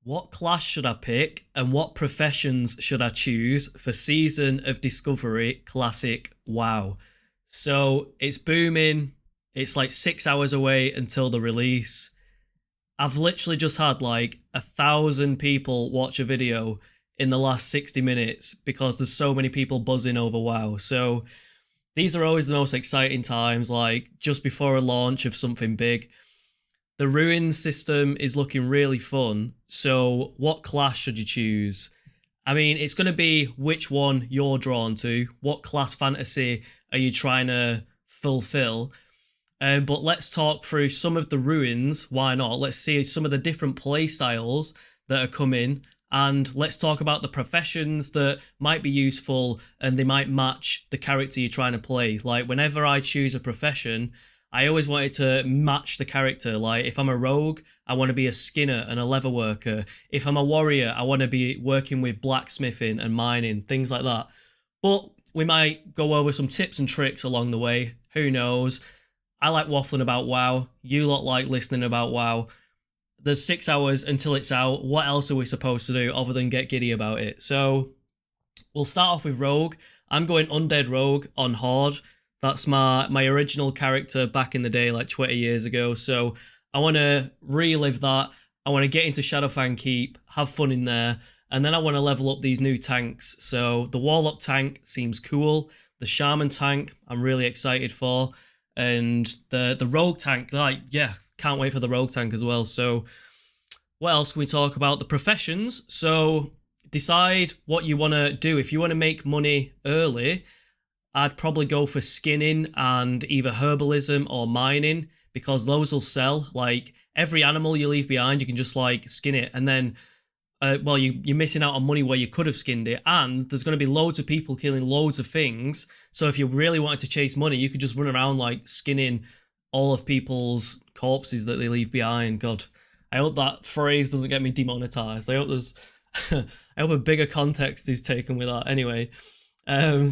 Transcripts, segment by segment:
What class should I pick and what professions should I choose for Season of Discovery Classic WoW? So it's booming. It's like 6 hours away until the release. I've literally just had like 1,000 people watch a video in the last 60 minutes because there's so many people buzzing over WoW. So these are always the most exciting times, like just before a launch of something big. The ruins system is looking really fun. So what class should you choose? I mean, it's going to be which one you're drawn to. What class fantasy are you trying to fulfill? But let's talk through some of the ruins. Why not? Let's see some of the different play styles that are coming. And let's talk about the professions that might be useful and they might match the character you're trying to play. Like whenever I choose a profession, I always wanted to match the character. Like if I'm a rogue, I want to be a skinner and a leather worker. If I'm a warrior, I want to be working with blacksmithing and mining, things like that. But we might go over some tips and tricks along the way. Who knows? I like waffling about WoW. You lot like listening about WoW. There's 6 hours until it's out. What else are we supposed to do other than get giddy about it? So we'll start off with rogue. I'm going undead rogue on horde. That's my original character back in the day, like 20 years ago. So I want to relive that. I want to get into Shadowfang Keep, have fun in there, and then I want to level up these new tanks. So the Warlock tank seems cool. The Shaman tank, I'm really excited for. And the Rogue tank, like, yeah, can't wait for the Rogue tank as well. So what else can we talk about? The professions. So decide what you want to do. If you want to make money early, I'd probably go for skinning and either herbalism or mining because those will sell. Like every animal you leave behind, you can just like skin it. And then, you're missing out on money where you could have skinned it. And there's going to be loads of people killing loads of things. So if you really wanted to chase money, you could just run around like skinning all of people's corpses that they leave behind. God, I hope that phrase doesn't get me demonetized. I hope I hope a bigger context is taken with that. Anyway,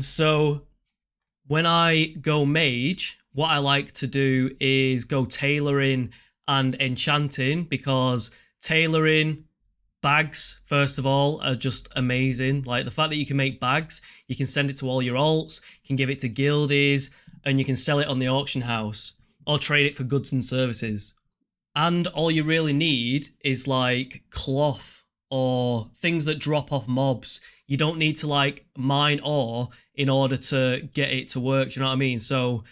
so when I go mage, what I like to do is go tailoring and enchanting because tailoring bags, first of all, are just amazing. Like the fact that you can make bags, you can send it to all your alts, you can give it to guildies, and you can sell it on the auction house or trade it for goods and services. And all you really need is like cloth or things that drop off mobs. You don't need to like mine ore in order to get it to work. Do you know what I mean? So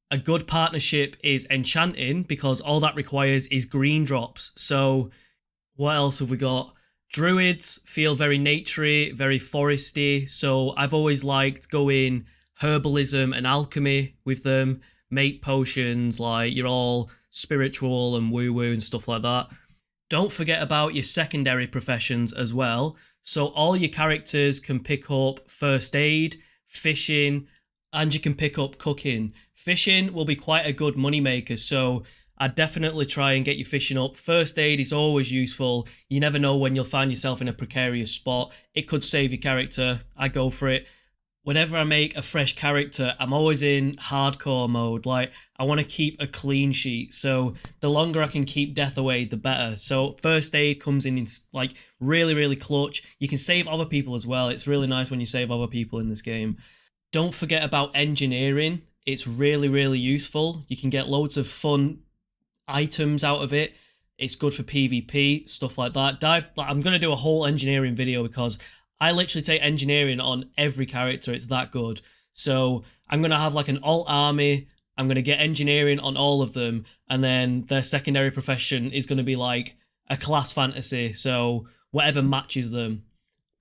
a good partnership is enchanting because all that requires is green drops. So what else have we got? Druids feel very naturey, very foresty. So I've always liked going herbalism and alchemy with them. Make potions, like you're all spiritual and woo-woo and stuff like that. Don't forget about your secondary professions as well. So all your characters can pick up first aid, fishing, and you can pick up cooking. Fishing will be quite a good moneymaker, so I'd definitely try and get your fishing up. First aid is always useful. You never know when you'll find yourself in a precarious spot. It could save your character. I go for it. Whenever I make a fresh character, I'm always in hardcore mode. Like, I want to keep a clean sheet. So the longer I can keep death away, the better. So first aid comes in like really, really clutch. You can save other people as well. It's really nice when you save other people in this game. Don't forget about engineering. It's really, really useful. You can get loads of fun items out of it. It's good for PvP, stuff like that. I'm going to do a whole engineering video because I literally take engineering on every character. It's that good. So I'm going to have like an alt army. I'm going to get engineering on all of them. And then their secondary profession is going to be like a class fantasy. So whatever matches them.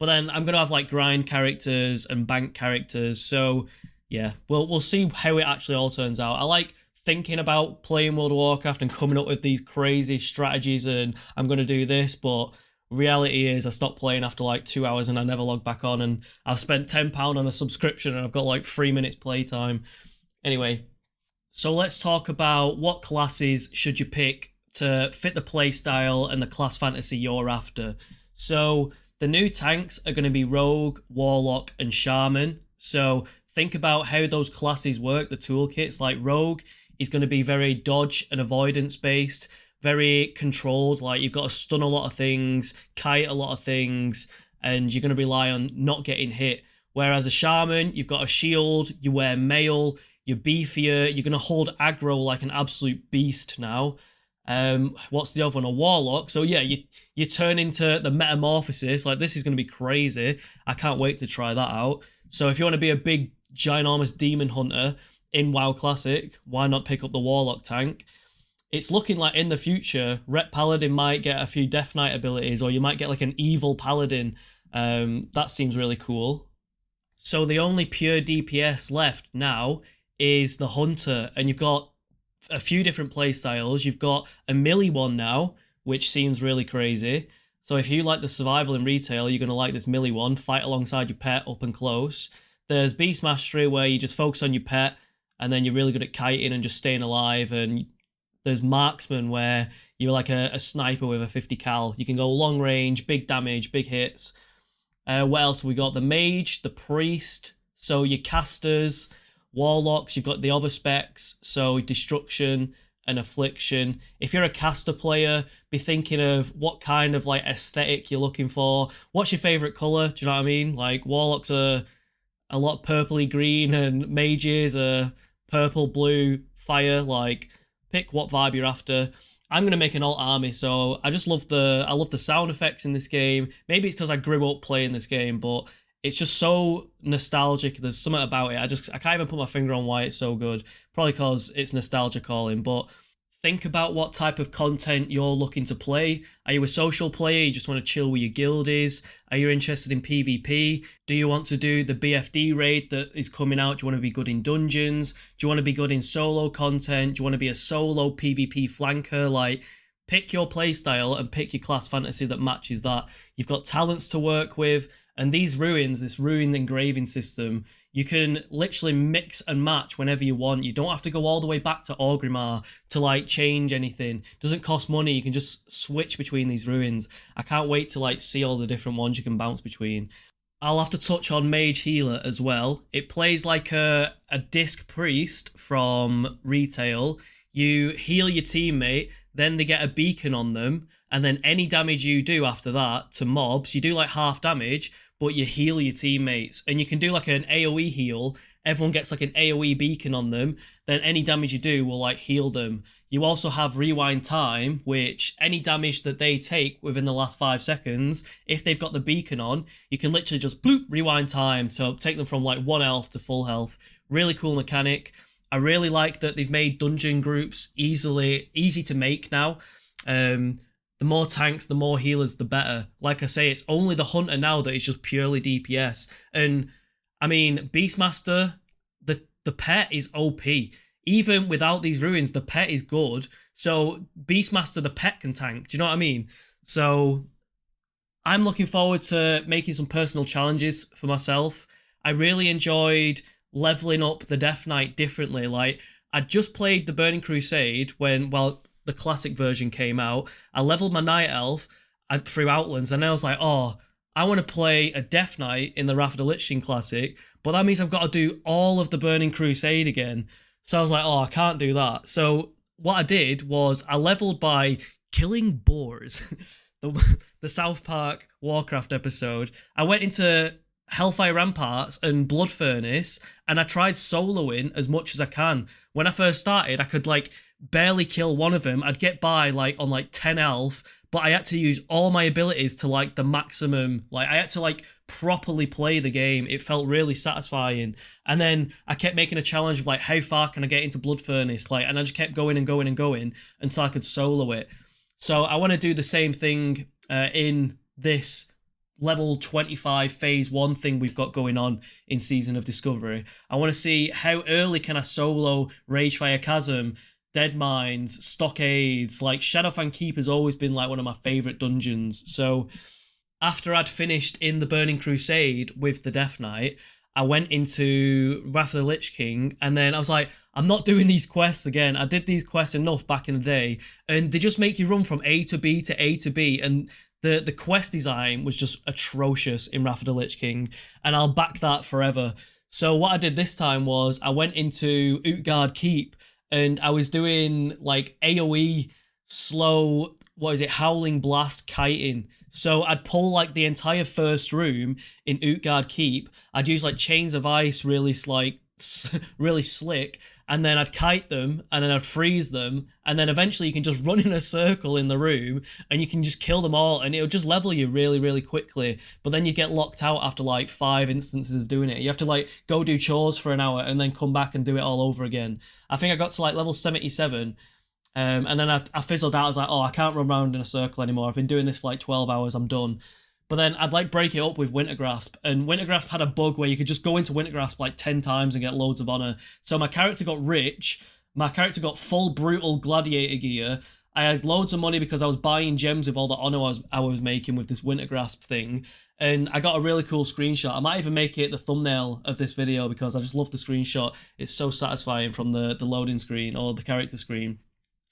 But then I'm going to have like grind characters and bank characters. So yeah, we'll see how it actually all turns out. I like thinking about playing World of Warcraft and coming up with these crazy strategies and I'm going to do this, but reality is I stopped playing after like 2 hours and I never logged back on, and I've spent £10 on a subscription and I've got like 3 minutes playtime. Anyway, so let's talk about what classes should you pick to fit the playstyle and the class fantasy you're after. So the new tanks are going to be Rogue, Warlock, and Shaman. So think about how those classes work, the toolkits. Like Rogue is going to be very dodge and avoidance based, very controlled. Like you've got to stun a lot of things, kite a lot of things, and you're going to rely on not getting hit. Whereas a shaman, you've got a shield, you wear mail, you're beefier, you're going to hold aggro like an absolute beast now. What's the other one? A warlock. So yeah, you turn into the metamorphosis. Like this is going to be crazy. I can't wait to try that out. So if you want to be a big ginormous demon hunter in WoW Classic, why not pick up the warlock tank? It's looking like in the future, Ret Paladin might get a few Death Knight abilities, or you might get like an evil paladin. That seems really cool. So the only pure DPS left now is the hunter, and you've got a few different play styles. You've got a melee one now, which seems really crazy. So if you like the survival in retail, you're going to like this melee one. Fight alongside your pet up and close. There's Beast Mastery, where you just focus on your pet, and then you're really good at kiting and just staying alive. And there's Marksman, where you're like a sniper with a 50 cal. You can go long range, big damage, big hits. What else? We got the Mage, the Priest, so your casters, Warlocks, you've got the other specs, so Destruction and Affliction. If you're a caster player, be thinking of what kind of like aesthetic you're looking for. What's your favourite colour? Do you know what I mean? Like Warlocks are a lot purpley green, and Mages are purple, blue, fire. Like pick what vibe you're after. I'm gonna make an alt army, so I just love the sound effects in this game. Maybe it's because I grew up playing this game, but it's just so nostalgic. There's something about it. I can't even put my finger on why it's so good. Probably because it's nostalgia calling. But think about what type of content you're looking to play. Are you a social player? You just want to chill with your guildies? Are you interested in PvP? Do you want to do the BFD raid that is coming out? Do you want to be good in dungeons? Do you want to be good in solo content? Do you want to be a solo PvP flanker? Like, pick your playstyle and pick your class fantasy that matches that. You've got talents to work with, and these ruins, this ruined engraving system, you can literally mix and match whenever you want. You don't have to go all the way back to Orgrimmar to like change anything. It doesn't cost money. You can just switch between these ruins. I can't wait to like see all the different ones you can bounce between. I'll have to touch on Mage Healer as well. It plays like a disc priest from retail. You heal your teammate, then they get a beacon on them, and then any damage you do after that to mobs, you do like half damage, but you heal your teammates. And you can do like an AoE heal. Everyone gets like an AoE beacon on them. Then any damage you do will like heal them. You also have rewind time, which any damage that they take within the last 5 seconds, if they've got the beacon on, you can literally just bloop, rewind time. So take them from like 1 health to full health. Really cool mechanic. I really like that they've made dungeon groups easy to make now. The more tanks, the more healers, the better. Like I say, it's only the hunter now that is just purely DPS. And I mean, Beastmaster, the pet is OP. Even without these ruins, the pet is good. So Beastmaster, the pet can tank. Do you know what I mean? So I'm looking forward to making some personal challenges for myself. I really enjoyed leveling up the Death Knight differently. Like, I just played the Burning Crusade when, well, the classic version came out. I leveled my Night Elf through Outlands, and then I was like, oh, I want to play a Death Knight in the Wrath of the Lich King Classic, but that means I've got to do all of the Burning Crusade again. So I was like, oh, I can't do that. So what I did was I leveled by killing boars. the South Park Warcraft episode. I went into Hellfire Ramparts and Blood Furnace, and I tried soloing as much as I can. When I first started, I could like barely kill one of them. I'd get by like on like 10 health, but I had to use all my abilities to like the maximum. Like, I had to like properly play the game. It felt really satisfying. And then I kept making a challenge of like, how far can I get into Blood Furnace? Like, and I just kept going and going and going until I could solo it. So I want to do the same thing in this level 25 phase 1 thing we've got going on in Season of Discovery. I want to see how early can I solo Ragefire Chasm, Dead Mines, Stockades. Like, Shadowfang Keep has always been like one of my favourite dungeons. So after I'd finished in the Burning Crusade with the Death Knight, I went into Wrath of the Lich King, and then I was like, I'm not doing these quests again. I did these quests enough back in the day, and they just make you run from A to B to A to B, and the quest design was just atrocious in Wrath of the Lich King, and I'll back that forever. So what I did this time was I went into Utgard Keep, and I was doing like AoE slow, what is it, howling blast kiting. So I'd pull like the entire first room in Utgard Keep. I'd use like chains of ice, really like really slick, and then I'd kite them, and then I'd freeze them, and then eventually you can just run in a circle in the room, and you can just kill them all, and it'll just level you really, really quickly. But then you get locked out after like 5 instances of doing it. You have to like go do chores for an hour and then come back and do it all over again. I think I got to like level 77. And then I fizzled out. I was like, oh, I can't run around in a circle anymore. I've been doing this for like 12 hours. I'm done. But then I'd like break it up with Wintergrasp. And Wintergrasp had a bug where you could just go into Wintergrasp like 10 times and get loads of honor. So my character got rich. My character got full brutal gladiator gear. I had loads of money because I was buying gems with all the honor I was making with this Wintergrasp thing. And I got a really cool screenshot. I might even make it the thumbnail of this video because I just love the screenshot. It's so satisfying from the loading screen or the character screen.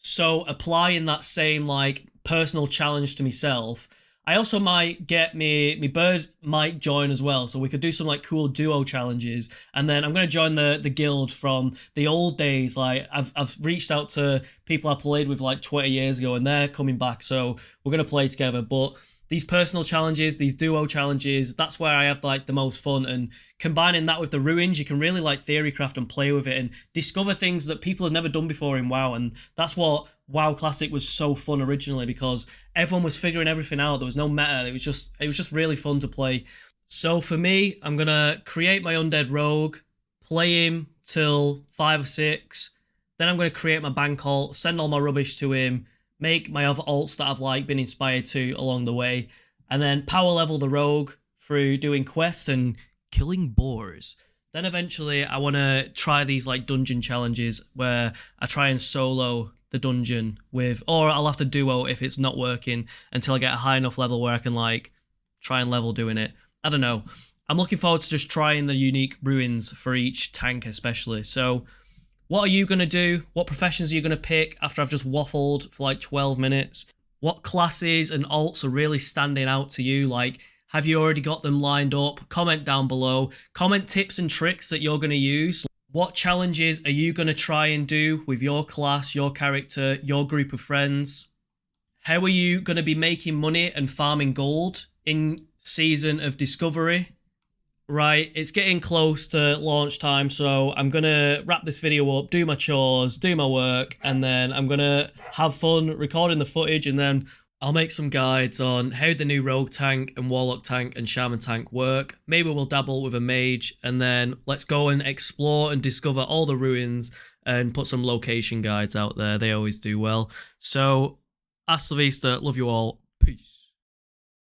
So applying that same like personal challenge to myself, I also might get me bird might join as well, so we could do some like cool duo challenges. And then I'm gonna join the guild from the old days. Like I've reached out to people I played with like 20 years ago, and they're coming back, so we're gonna play together. But these personal challenges, these duo challenges, that's where I have like the most fun. And combining that with the ruins, you can really like theorycraft and play with it and discover things that people have never done before in WoW. And that's what WoW Classic was so fun originally, because everyone was figuring everything out. There was no meta. It was just really fun to play. So for me, I'm gonna create my undead rogue, play him till 5 or 6. Then I'm gonna create my bank alt, send all my rubbish to him, make my other alts that I've like been inspired to along the way, and then power level the rogue through doing quests and killing boars. Then eventually I want to try these like dungeon challenges where I try and solo the dungeon with, or I'll have to duo if it's not working until I get a high enough level where I can like try and level doing it. I don't know. I'm looking forward to just trying the unique ruins for each tank especially. So what are you going to do? What professions are you going to pick after I've just waffled for like 12 minutes? What classes and alts are really standing out to you? Like, have you already got them lined up? Comment down below. Comment tips and tricks that you're going to use. What challenges are you going to try and do with your class, your character, your group of friends? How are you going to be making money and farming gold in Season of Discovery? Right, it's getting close to launch time, so I'm going to wrap this video up, do my chores, do my work, and then I'm going to have fun recording the footage, and then I'll make some guides on how the new rogue tank and warlock tank and shaman tank work. Maybe we'll dabble with a mage, and then let's go and explore and discover all the ruins and put some location guides out there. They always do well. So, hasta la vista, love you all, peace.